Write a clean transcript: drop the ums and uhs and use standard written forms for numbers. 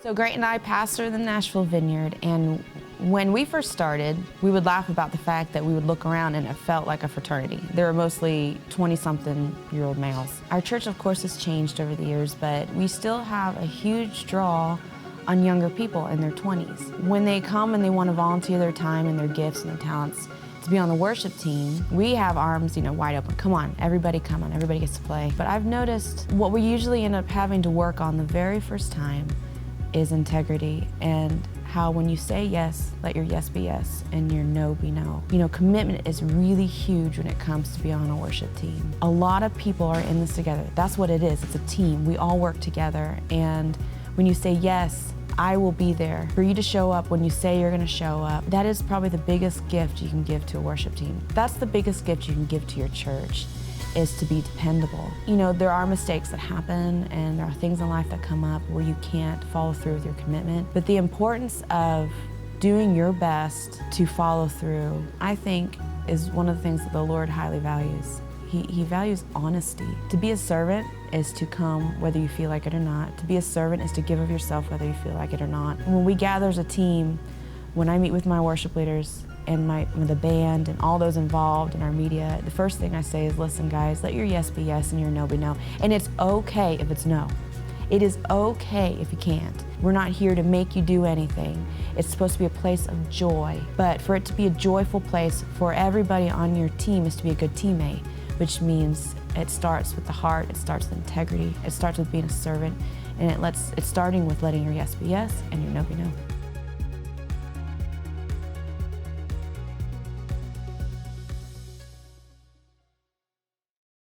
So Grant and I pastor the Nashville Vineyard, and when we first started, we would laugh about the fact that we would look around and it felt like a fraternity. There were mostly 20-something-year-old males. Our church, of course, has changed over the years, but we still have a huge draw on younger people in their 20s. When they come and they want to volunteer their time and their gifts and their talents to be on the worship team, we have arms, wide open. Come on, everybody gets to play. But I've noticed what we usually end up having to work on the very first time is integrity, and how when you say yes, let your yes be yes and your no be no. Commitment is really huge when it comes to be on a worship team. A lot of people are in this together. That's what it is. It's a team. We all work together, and when you say yes, I will be there for you to show up when you say you're going to show up. That is probably the biggest gift you can give to a worship team. That's the biggest gift you can give to your church, is to be dependable. There are mistakes that happen, and there are things in life that come up where you can't follow through with your commitment. But the importance of doing your best to follow through, I think, is one of the things that the Lord highly values. He values honesty. To be a servant is to come whether you feel like it or not. To be a servant is to give of yourself whether you feel like it or not. When we gather as a team, when I meet with my worship leaders and the band and all those involved in our media, the first thing I say is, listen guys, let your yes be yes and your no be no. And it's okay if it's no. It is okay if you can't. We're not here to make you do anything. It's supposed to be a place of joy. But for it to be a joyful place for everybody on your team is to be a good teammate, which means it starts with the heart, it starts with integrity, it starts with being a servant, and it's starting with letting your yes be yes and your no be no.